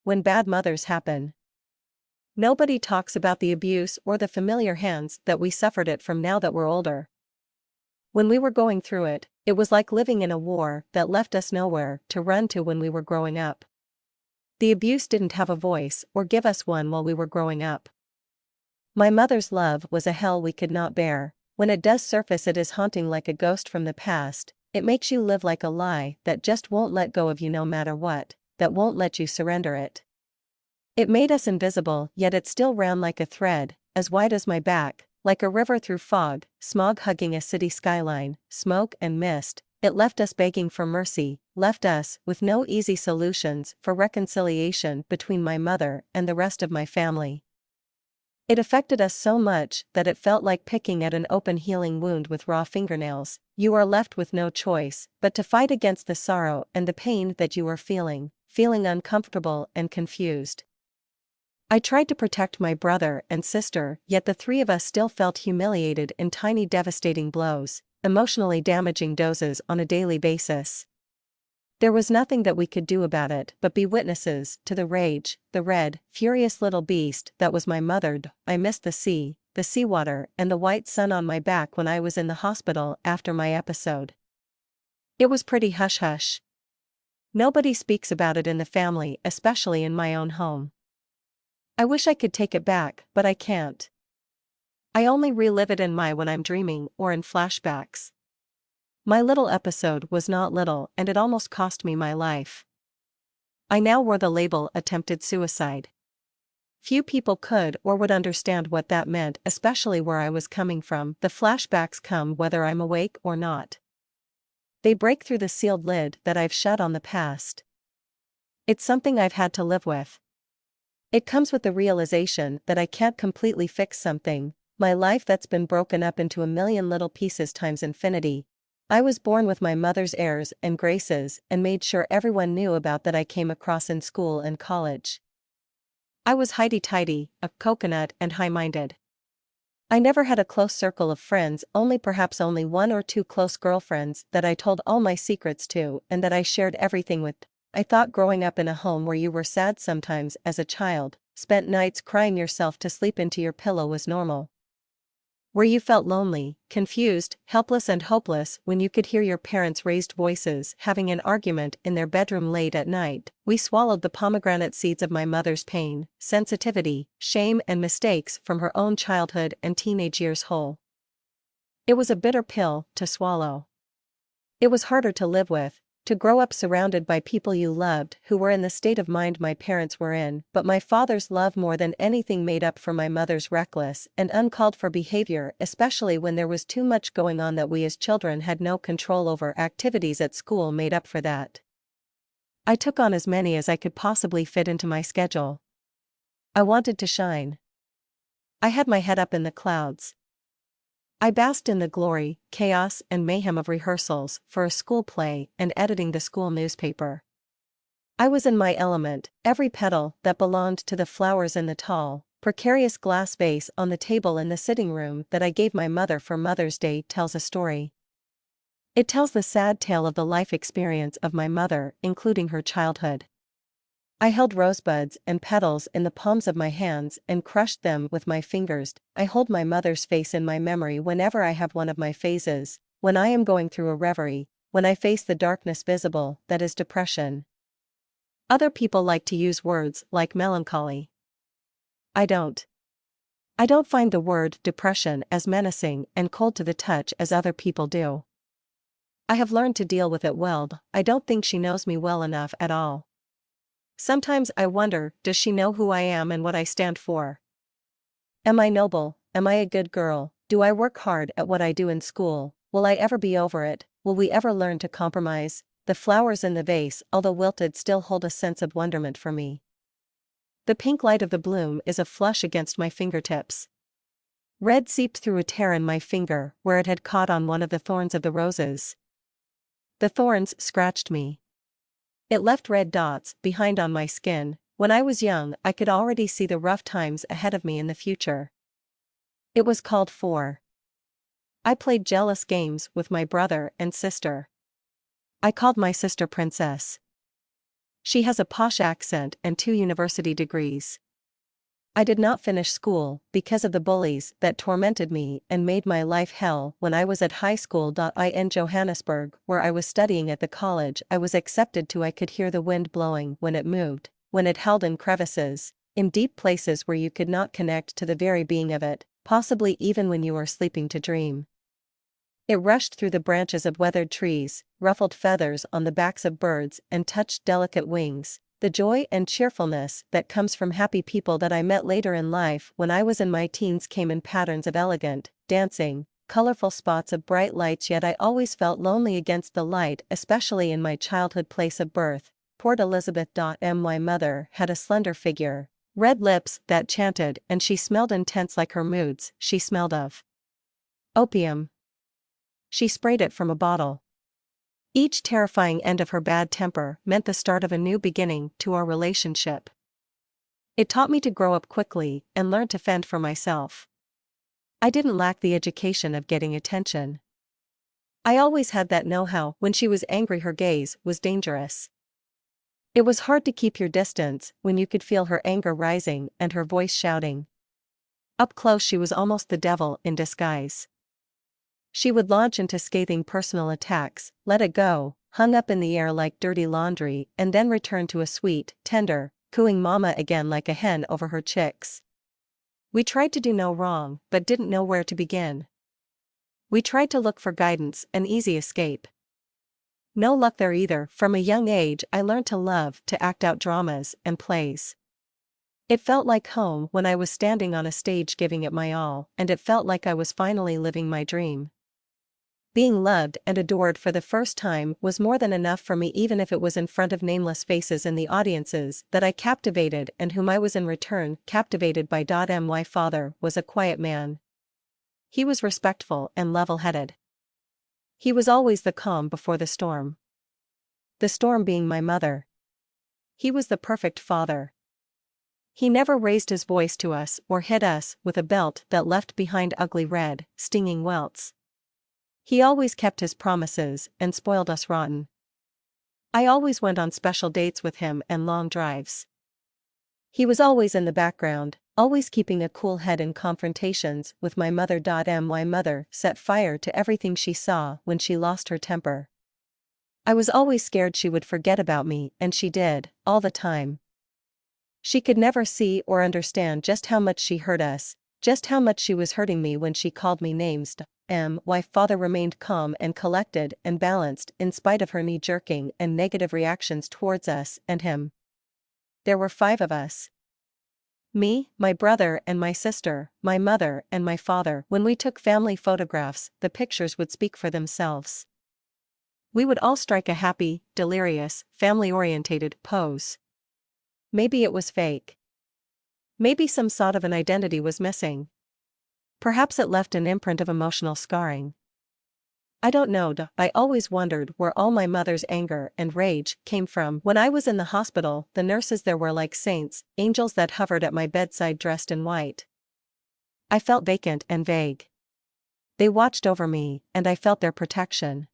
when bad mothers happen. Nobody talks about the abuse or the familiar hands that we suffered it from now that we're older. When we were going through it, it was like living in a war that left us nowhere to run to when we were growing up. The abuse didn't have a voice or give us one while we were growing up. My mother's love was a hell we could not bear. When it does surface, it is haunting like a ghost from the past. It makes you live like a lie that just won't let go of you no matter what, that won't let you surrender it. It made us invisible, yet it still ran like a thread, as wide as my back, like a river through fog, smog hugging a city skyline, smoke and mist. It left us begging for mercy, left us with no easy solutions for reconciliation between my mother and the rest of my family. It affected us so much that it felt like picking at an open healing wound with raw fingernails. You are left with no choice but to fight against the sorrow and the pain that you are feeling uncomfortable and confused. I tried to protect my brother and sister, yet the three of us still felt humiliated in tiny devastating blows, emotionally damaging doses on a daily basis. There was nothing that we could do about it but be witnesses to the rage, the red, furious little beast that was my mother. I missed the sea, the seawater and the white sun on my back when I was in the hospital after my episode. It was pretty hush-hush. Nobody speaks about it in the family, especially in my own home. I wish I could take it back, but I can't. I only relive it when I'm dreaming or in flashbacks. My little episode was not little and it almost cost me my life. I now wore the label attempted suicide. Few people could or would understand what that meant, especially where I was coming from. The flashbacks come whether I'm awake or not. They break through the sealed lid that I've shut on the past. It's something I've had to live with. It comes with the realization that I can't completely fix something, my life that's been broken up into a million little pieces times infinity. I was born with my mother's airs and graces and made sure everyone knew about that I came across in school and college. I was highty-tighty, a coconut and high-minded. I never had a close circle of friends, perhaps only one or two close girlfriends that I told all my secrets to and that I shared everything with. I thought growing up in a home where you were sad sometimes as a child, spent nights crying yourself to sleep into your pillow was normal. Where you felt lonely, confused, helpless and hopeless when you could hear your parents' raised voices having an argument in their bedroom late at night. We swallowed the pomegranate seeds of my mother's pain, sensitivity, shame and mistakes from her own childhood and teenage years whole. It was a bitter pill to swallow. It was harder to live with, to grow up surrounded by people you loved who were in the state of mind my parents were in, but my father's love more than anything made up for my mother's reckless and uncalled for behavior, especially when there was too much going on that we as children had no control over. Activities at school made up for that. I took on as many as I could possibly fit into my schedule. I wanted to shine. I had my head up in the clouds. I basked in the glory, chaos and mayhem of rehearsals for a school play and editing the school newspaper. I was in my element, every petal that belonged to the flowers in the tall, precarious glass vase on the table in the sitting room that I gave my mother for Mother's Day tells a story. It tells the sad tale of the life experience of my mother, including her childhood. I held rosebuds and petals in the palms of my hands and crushed them with my fingers. I hold my mother's face in my memory whenever I have one of my phases, when I am going through a reverie, when I face the darkness visible, that is depression. Other people like to use words like melancholy. I don't. I don't find the word depression as menacing and cold to the touch as other people do. I have learned to deal with it well. I don't think she knows me well enough at all. Sometimes I wonder, does she know who I am and what I stand for? Am I noble? Am I a good girl? Do I work hard at what I do in school? Will I ever be over it? Will we ever learn to compromise? The flowers in the vase, although wilted, still hold a sense of wonderment for me. The pink light of the bloom is a flush against my fingertips. Red seeped through a tear in my finger where it had caught on one of the thorns of the roses. The thorns scratched me. It left red dots behind on my skin. When I was young, I could already see the rough times ahead of me in the future. It was called for. I played jealous games with my brother and sister. I called my sister Princess. She has a posh accent and 2 university degrees. I did not finish school because of the bullies that tormented me and made my life hell when I was at high school. In Johannesburg, where I was studying at the college I was accepted to, I could hear the wind blowing when it moved, when it held in crevices, in deep places where you could not connect to the very being of it, possibly even when you were sleeping to dream. It rushed through the branches of weathered trees, ruffled feathers on the backs of birds, and touched delicate wings. The joy and cheerfulness that comes from happy people that I met later in life when I was in my teens came in patterns of elegant, dancing, colorful spots of bright lights, yet I always felt lonely against the light, especially in my childhood place of birth, Port Elizabeth. My mother had a slender figure, red lips that chanted, and she smelled intense like her moods. She smelled of opium. She sprayed it from a bottle. Each terrifying end of her bad temper meant the start of a new beginning to our relationship. It taught me to grow up quickly and learn to fend for myself. I didn't lack the education of getting attention. I always had that know-how. When she was angry, her gaze was dangerous. It was hard to keep your distance when you could feel her anger rising and her voice shouting. Up close, she was almost the devil in disguise. She would launch into scathing personal attacks, let it go, hung up in the air like dirty laundry, and then return to a sweet, tender, cooing mama again like a hen over her chicks. We tried to do no wrong, but didn't know where to begin. We tried to look for guidance, an easy escape. No luck there either. From a young age I learned to love to act out dramas and plays. It felt like home when I was standing on a stage giving it my all, and it felt like I was finally living my dream. Being loved and adored for the first time was more than enough for me, even if it was in front of nameless faces in the audiences that I captivated and whom I was in return captivated by. My father was a quiet man. He was respectful and level-headed. He was always the calm before the storm. The storm being my mother. He was the perfect father. He never raised his voice to us or hit us with a belt that left behind ugly red, stinging welts. He always kept his promises and spoiled us rotten. I always went on special dates with him and long drives. He was always in the background, always keeping a cool head in confrontations with my mother. My mother set fire to everything she saw when she lost her temper. I was always scared she would forget about me, and she did, all the time. She could never see or understand just how much she hurt us, just how much she was hurting me when she called me names. My father remained calm and collected and balanced in spite of her knee-jerking and negative reactions towards us and him. There were 5 of us. Me, my brother and my sister, my mother and my father. When we took family photographs, the pictures would speak for themselves. We would all strike a happy, delirious, family-orientated pose. Maybe it was fake. Maybe some sort of an identity was missing. Perhaps it left an imprint of emotional scarring. I don't know. I always wondered where all my mother's anger and rage came from. When I was in the hospital, the nurses there were like saints, angels that hovered at my bedside dressed in white. I felt vacant and vague. They watched over me, and I felt their protection.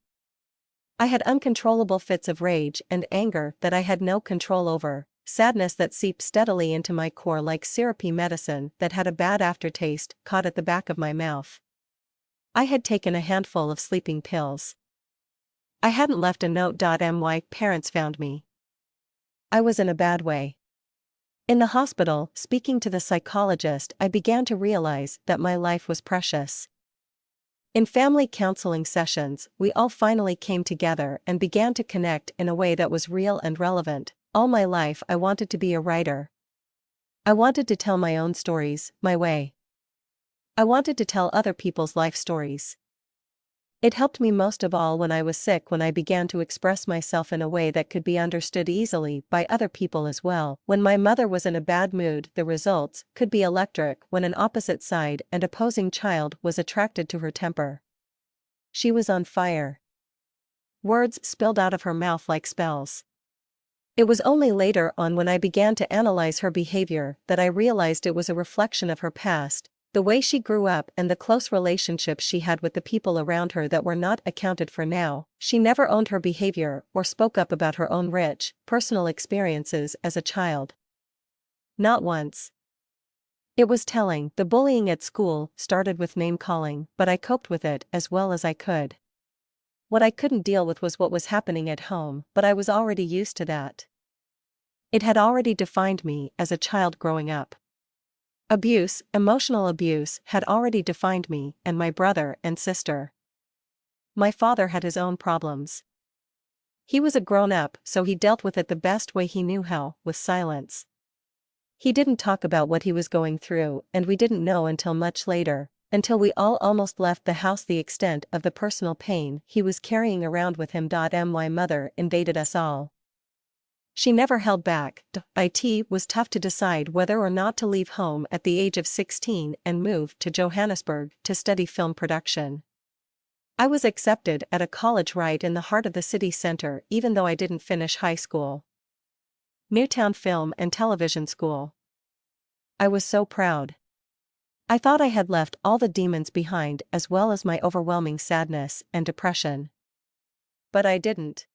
I had uncontrollable fits of rage and anger that I had no control over. Sadness that seeped steadily into my core like syrupy medicine that had a bad aftertaste caught at the back of my mouth. I had taken a handful of sleeping pills. I hadn't left a note. My parents found me. I was in a bad way. In the hospital, speaking to the psychologist, I began to realize that my life was precious. In family counseling sessions, we all finally came together and began to connect in a way that was real and relevant. All my life I wanted to be a writer. I wanted to tell my own stories, my way. I wanted to tell other people's life stories. It helped me most of all when I was sick, when I began to express myself in a way that could be understood easily by other people as well. When my mother was in a bad mood, the results could be electric when an opposite side and opposing child was attracted to her temper. She was on fire. Words spilled out of her mouth like spells. It was only later on when I began to analyze her behavior that I realized it was a reflection of her past, The way she grew up and the close relationships she had with the people around her that were not accounted for now. She never owned her behavior or spoke up about her own rich, personal experiences as a child. Not once. It was telling. The bullying at school started with name-calling, but I coped with it as well as I could. What I couldn't deal with was what was happening at home, but I was already used to that. It had already defined me as a child growing up. Abuse, emotional abuse, had already defined me and my brother and sister. My father had his own problems. He was a grown-up, so he dealt with it the best way he knew how, with silence. He didn't talk about what he was going through, and we didn't know until much later, until we all almost left the house, the extent of the personal pain he was carrying around with him. My mother invaded us all. She never held back. It was tough to decide whether or not to leave home at the age of 16 and move to Johannesburg to study film production. I was accepted at a college right in the heart of the city center even though I didn't finish high school. Newtown Film and Television School. I was so proud. I thought I had left all the demons behind as well as my overwhelming sadness and depression. But I didn't.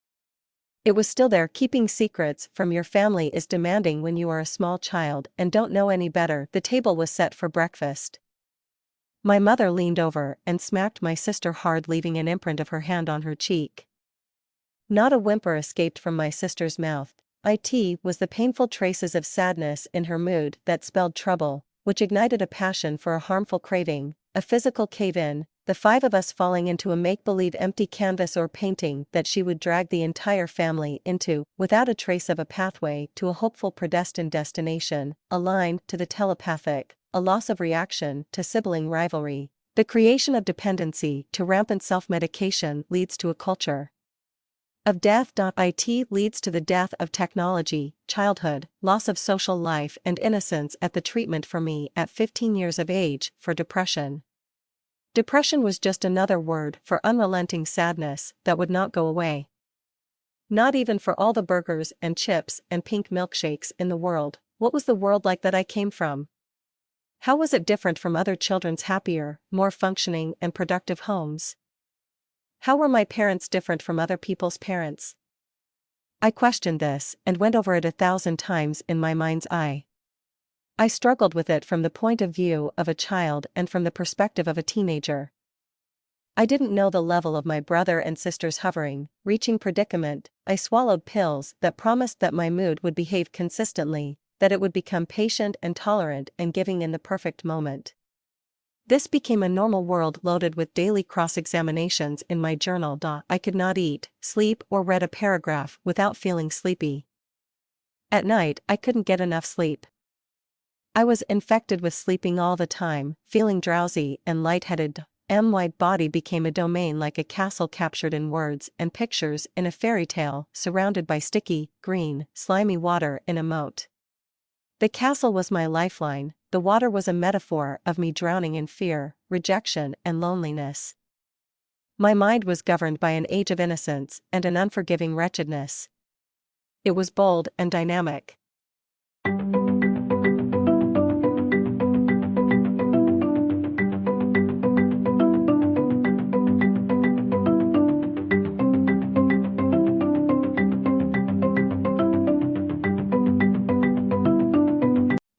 It was still there. Keeping secrets from your family is demanding when you are a small child and don't know any better. The table was set for breakfast. My mother leaned over and smacked my sister hard, leaving an imprint of her hand on her cheek. Not a whimper escaped from my sister's mouth. It was the painful traces of sadness in her mood that spelled trouble, which ignited a passion for a harmful craving, a physical cave-in, the five of us falling into a make-believe empty canvas or painting that she would drag the entire family into, without a trace of a pathway to a hopeful predestined destination, a line to the telepathic, a loss of reaction to sibling rivalry. The creation of dependency to rampant self-medication leads to a culture of death. It leads to the death of technology, childhood, loss of social life and innocence. At the treatment for me at 15 years of age for depression. Depression was just another word for unrelenting sadness that would not go away. Not even for all the burgers and chips and pink milkshakes in the world. What was the world like that I came from? How was it different from other children's happier, more functioning and productive homes? How were my parents different from other people's parents? I questioned this and went over it 1,000 times in my mind's eye. I struggled with it from the point of view of a child and from the perspective of a teenager. I didn't know the level of my brother and sister's hovering, reaching predicament. I swallowed pills that promised that my mood would behave consistently, that it would become patient and tolerant and giving in the perfect moment. This became a normal world loaded with daily cross-examinations in my journal. I could not eat, sleep or read a paragraph without feeling sleepy. At night I couldn't get enough sleep. I was infected with sleeping all the time, feeling drowsy and lightheaded. My body became a domain like a castle captured in words and pictures in a fairy tale, surrounded by sticky, green, slimy water in a moat. The castle was my lifeline, the water was a metaphor of me drowning in fear, rejection and loneliness. My mind was governed by an age of innocence and an unforgiving wretchedness. It was bold and dynamic.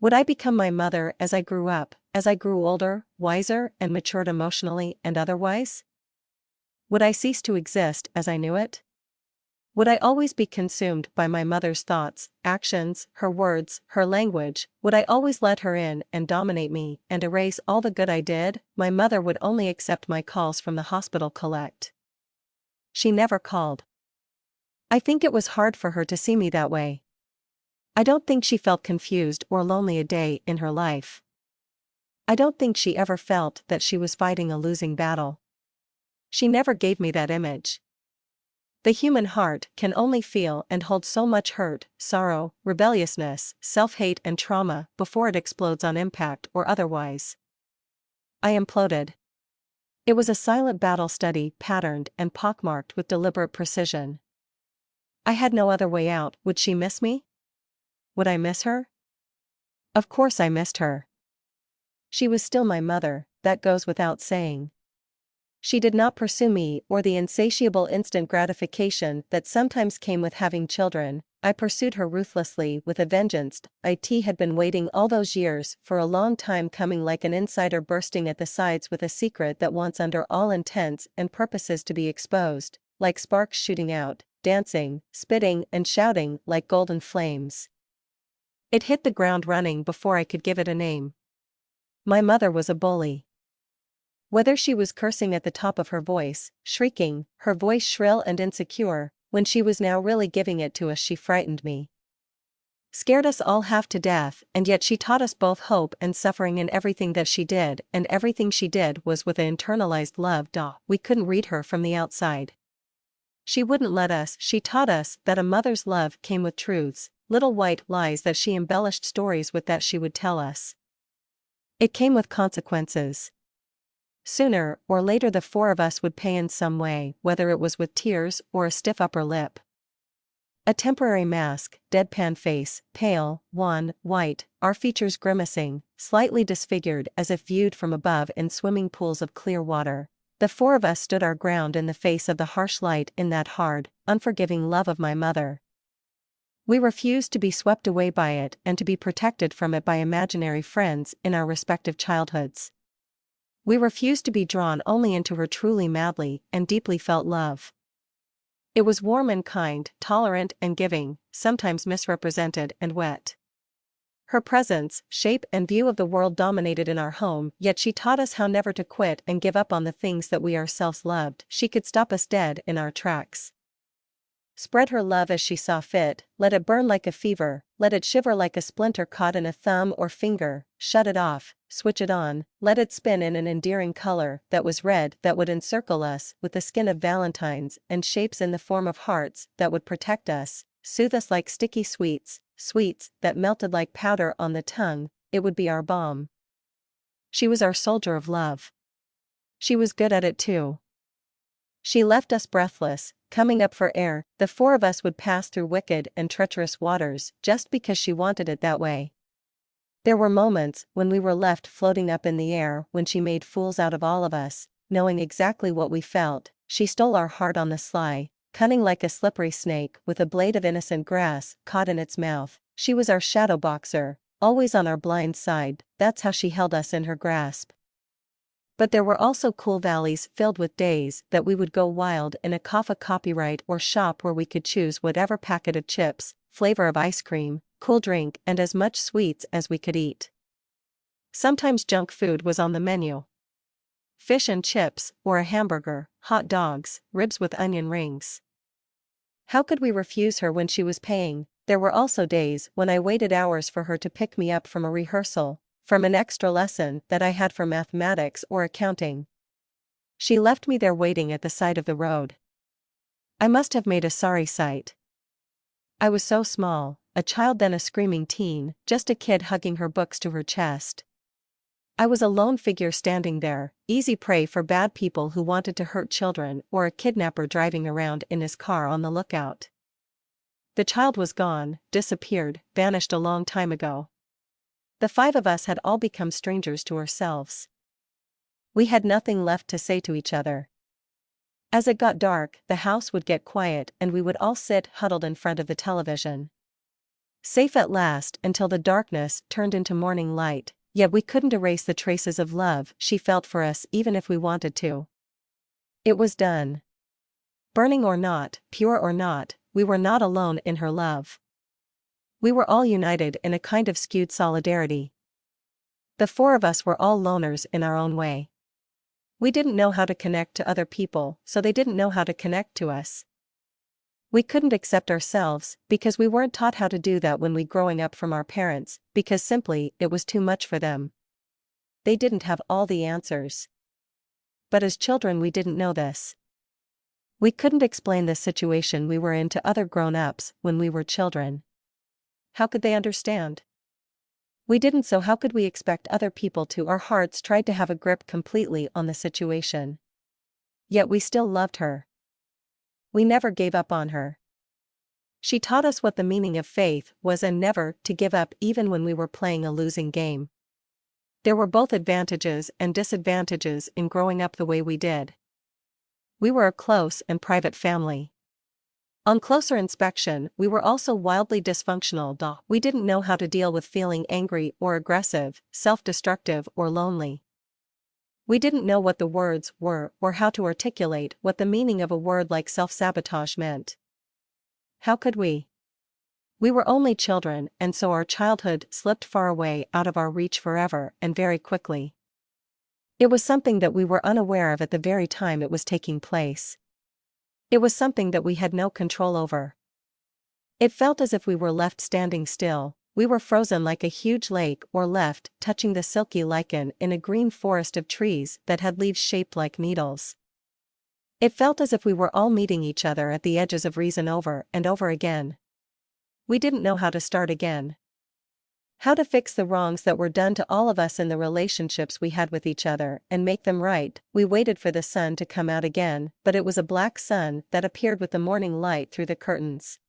Would I become my mother as I grew up, as I grew older, wiser, and matured emotionally and otherwise? Would I cease to exist as I knew it? Would I always be consumed by my mother's thoughts, actions, her words, her language? Would I always let her in and dominate me and erase all the good I did? My mother would only accept my calls from the hospital collect. She never called. I think it was hard for her to see me that way. I don't think she felt confused or lonely a day in her life. I don't think she ever felt that she was fighting a losing battle. She never gave me that image. The human heart can only feel and hold so much hurt, sorrow, rebelliousness, self-hate and trauma before it explodes on impact or otherwise. I imploded. It was a silent battle study, patterned and pockmarked with deliberate precision. I had no other way out. Would she miss me? Would I miss her? Of course I missed her. She was still my mother, that goes without saying. She did not pursue me or the insatiable instant gratification that sometimes came with having children. I pursued her ruthlessly with a vengeance. It had been waiting all those years for a long time coming, like an insider bursting at the sides with a secret that wants under all intents and purposes to be exposed, like sparks shooting out, dancing, spitting and shouting like golden flames. It hit the ground running before I could give it a name. My mother was a bully. Whether she was cursing at the top of her voice, shrieking, her voice shrill and insecure, when she was now really giving it to us, she frightened me. Scared us all half to death, and yet she taught us both hope and suffering in everything that she did, and everything she did was with an internalized love. We couldn't read her from the outside. She wouldn't let us. She taught us that a mother's love came with truths, little white lies that she embellished stories with that she would tell us. It came with consequences. Sooner or later the four of us would pay in some way, whether it was with tears or a stiff upper lip. A temporary mask, deadpan face, pale, wan, white, our features grimacing, slightly disfigured as if viewed from above in swimming pools of clear water. The four of us stood our ground in the face of the harsh light in that hard, unforgiving love of my mother. We refused to be swept away by it and to be protected from it by imaginary friends in our respective childhoods. We refused to be drawn only into her truly madly and deeply felt love. It was warm and kind, tolerant and giving, sometimes misrepresented and wet. Her presence, shape and view of the world dominated in our home, yet she taught us how never to quit and give up on the things that we ourselves loved. She could stop us dead in our tracks. Spread her love as she saw fit, let it burn like a fever, let it shiver like a splinter caught in a thumb or finger, shut it off, switch it on, let it spin in an endearing color that was red that would encircle us with the skin of valentines and shapes in the form of hearts that would protect us, soothe us like sticky sweets, sweets that melted like powder on the tongue. It would be our balm. She was our soldier of love. She was good at it too. She left us breathless, coming up for air. The four of us would pass through wicked and treacherous waters just because she wanted it that way. There were moments when we were left floating up in the air when she made fools out of all of us, knowing exactly what we felt. She stole our heart on the sly, cunning like a slippery snake with a blade of innocent grass caught in its mouth. She was our shadow boxer, always on our blind side. That's how she held us in her grasp. But there were also cool valleys filled with days that we would go wild in a copyright or shop where we could choose whatever packet of chips, flavor of ice cream, cool drink and as much sweets as we could eat. Sometimes junk food was on the menu. Fish and chips, or a hamburger, hot dogs, ribs with onion rings. How could we refuse her when she was paying? There were also days when I waited hours for her to pick me up from a rehearsal, from an extra lesson that I had for mathematics or accounting. She left me there waiting at the side of the road. I must have made a sorry sight. I was so small, a child then a screaming teen, just a kid hugging her books to her chest. I was a lone figure standing there, easy prey for bad people who wanted to hurt children or a kidnapper driving around in his car on the lookout. The child was gone, disappeared, vanished a long time ago. The five of us had all become strangers to ourselves. We had nothing left to say to each other. As it got dark, the house would get quiet and we would all sit huddled in front of the television. Safe at last until the darkness turned into morning light, yet we couldn't erase the traces of love she felt for us even if we wanted to. It was done. Burning or not, pure or not, we were not alone in her love. We were all united in a kind of skewed solidarity. The four of us were all loners in our own way. We didn't know how to connect to other people, so they didn't know how to connect to us. We couldn't accept ourselves, because we weren't taught how to do that when we growing up from our parents, because simply it was too much for them. They didn't have all the answers. But as children we didn't know this. We couldn't explain the situation we were in to other grown-ups when we were children. How could they understand? We didn't, so how could we expect other people to? Our hearts tried to have a grip completely on the situation. Yet we still loved her. We never gave up on her. She taught us what the meaning of faith was and never to give up even when we were playing a losing game. There were both advantages and disadvantages in growing up the way we did. We were a close and private family. On closer inspection, we were also wildly dysfunctional. We didn't know how to deal with feeling angry or aggressive, self-destructive or lonely. We didn't know what the words were or how to articulate what the meaning of a word like self-sabotage meant. How could we? We were only children, and so our childhood slipped far away out of our reach forever and very quickly. It was something that we were unaware of at the very time it was taking place. It was something that we had no control over. It felt as if we were left standing still. We were frozen like a huge lake or left touching the silky lichen in a green forest of trees that had leaves shaped like needles. It felt as if we were all meeting each other at the edges of reason over and over again. We didn't know how to start again. How to fix the wrongs that were done to all of us in the relationships we had with each other and make them right. We waited for the sun to come out again, but it was a black sun that appeared with the morning light through the curtains.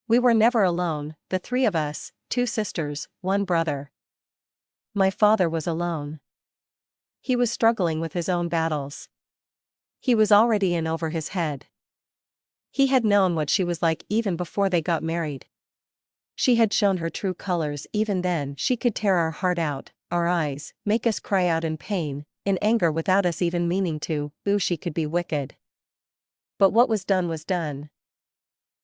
We were never alone, the three of us, 2 sisters, 1 brother. My father was alone. He was struggling with his own battles. He was already in over his head. He had known what she was like even before they got married. She had shown her true colors. Even then she could tear our heart out, our eyes, make us cry out in pain, in anger without us even meaning to. Ooh, she could be wicked. But what was done was done.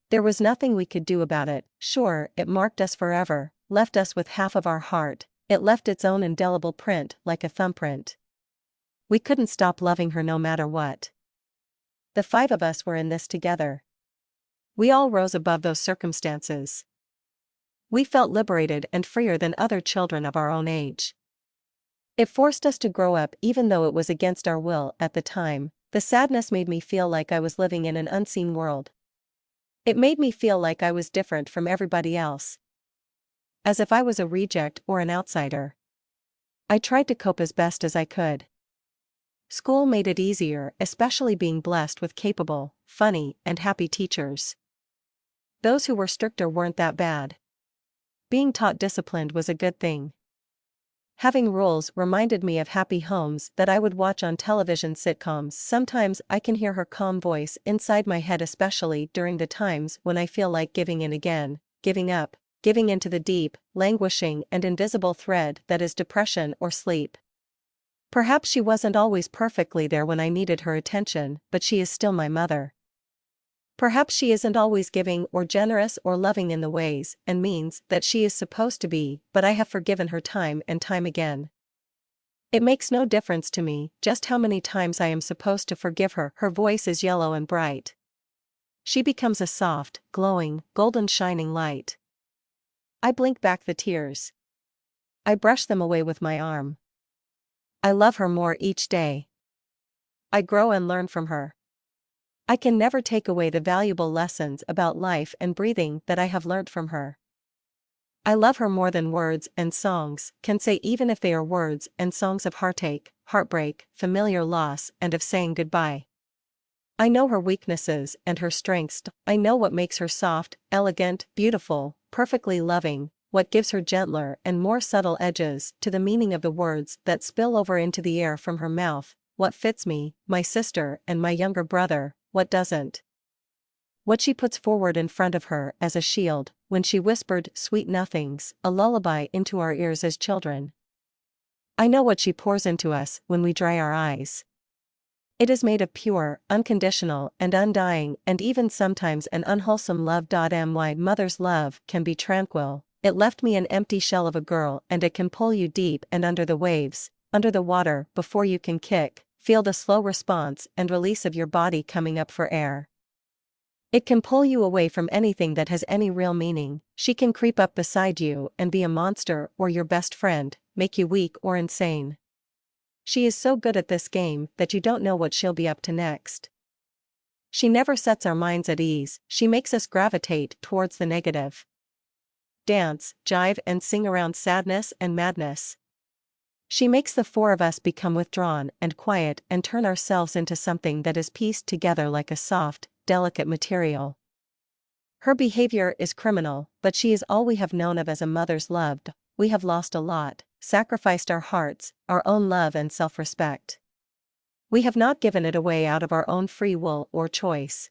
There was nothing we could do about it. Sure, it marked us forever, left us with half of our heart, it left its own indelible print like a thumbprint. We couldn't stop loving her no matter what. The 5 of us were in this together. We all rose above those circumstances. We felt liberated and freer than other children of our own age. It forced us to grow up even though it was against our will at the time. The sadness made me feel like I was living in an unseen world. It made me feel like I was different from everybody else. As if I was a reject or an outsider. I tried to cope as best as I could. School made it easier, especially being blessed with capable, funny, and happy teachers. Those who were stricter weren't that bad. Being taught disciplined was a good thing. Having rules reminded me of happy homes that I would watch on television sitcoms. Sometimes I can hear her calm voice inside my head, especially during the times when I feel like giving in again, giving up, giving into the deep, languishing and invisible thread that is depression or sleep. Perhaps she wasn't always perfectly there when I needed her attention, but she is still my mother. Perhaps she isn't always giving or generous or loving in the ways and means that she is supposed to be, but I have forgiven her time and time again. It makes no difference to me just how many times I am supposed to forgive her. Her voice is yellow and bright. She becomes a soft, glowing, golden shining light. I blink back the tears. I brush them away with my arm. I love her more each day. I grow and learn from her. I can never take away the valuable lessons about life and breathing that I have learned from her. I love her more than words and songs can say, even if they are words and songs of heartache, heartbreak, familiar loss, and of saying goodbye. I know her weaknesses and her strengths. I know what makes her soft, elegant, beautiful, perfectly loving, what gives her gentler and more subtle edges to the meaning of the words that spill over into the air from her mouth, what fits me, my sister and my younger brother, what doesn't. What she puts forward in front of her as a shield, when she whispered sweet nothings, a lullaby into our ears as children. I know what she pours into us when we dry our eyes. It is made of pure, unconditional and undying and even sometimes an unwholesome love. My mother's love can be tranquil. It left me an empty shell of a girl, and it can pull you deep and under the waves, under the water, before you can kick, feel the slow response and release of your body coming up for air. It can pull you away from anything that has any real meaning. She can creep up beside you and be a monster or your best friend, make you weak or insane. She is so good at this game that you don't know what she'll be up to next. She never sets our minds at ease, she makes us gravitate towards the negative. Dance, jive and sing around sadness and madness. She makes the 4 of us become withdrawn and quiet and turn ourselves into something that is pieced together like a soft, delicate material. Her behavior is criminal, but she is all we have known of as a mother's love. We have lost a lot, sacrificed our hearts, our own love and self-respect. We have not given it away out of our own free will or choice.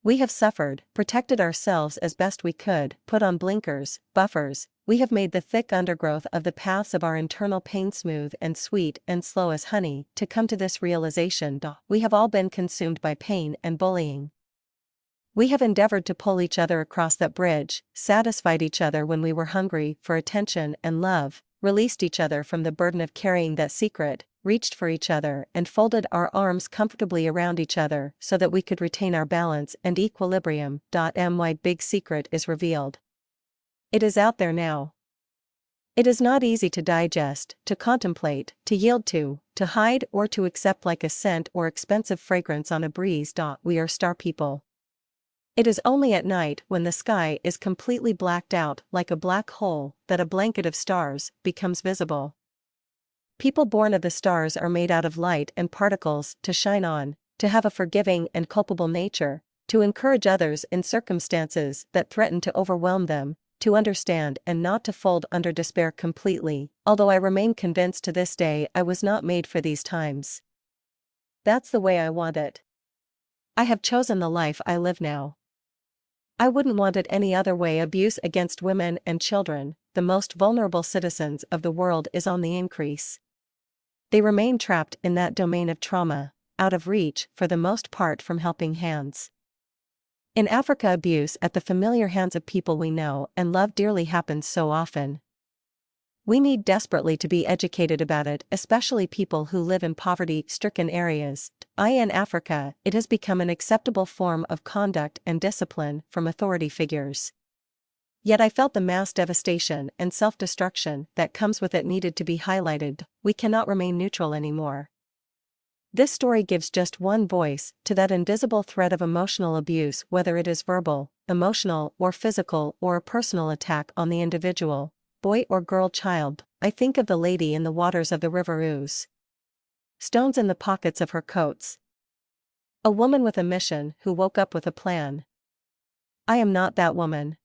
We have suffered, protected ourselves as best we could, put on blinkers, buffers. We have made the thick undergrowth of the paths of our internal pain smooth and sweet and slow as honey, to come to this realization. We have all been consumed by pain and bullying. We have endeavored to pull each other across that bridge, satisfied each other when we were hungry for attention and love, released each other from the burden of carrying that secret, reached for each other and folded our arms comfortably around each other so that we could retain our balance and equilibrium. My big secret is revealed. It is out there now. It is not easy to digest, to contemplate, to yield to hide or to accept like a scent or expensive fragrance on a breeze. We are star people. It is only at night when the sky is completely blacked out like a black hole that a blanket of stars becomes visible. People born of the stars are made out of light and particles to shine on, to have a forgiving and culpable nature, to encourage others in circumstances that threaten to overwhelm them, to understand and not to fold under despair completely, although I remain convinced to this day I was not made for these times. That's the way I want it. I have chosen the life I live now. I wouldn't want it any other way. Abuse against women and children, the most vulnerable citizens of the world, is on the increase. They remain trapped in that domain of trauma, out of reach for the most part from helping hands. In Africa, abuse at the familiar hands of people we know and love dearly happens so often. We need desperately to be educated about it, especially people who live in poverty-stricken areas. In Africa, it has become an acceptable form of conduct and discipline from authority figures. Yet I felt the mass devastation and self-destruction that comes with it needed to be highlighted. We cannot remain neutral anymore. This story gives just one voice to that invisible thread of emotional abuse, whether it is verbal, emotional, or physical, or a personal attack on the individual, boy or girl, child. I think of the lady in the waters of the River Ouse. Stones in the pockets of her coats. A woman with a mission who woke up with a plan. I am not that woman.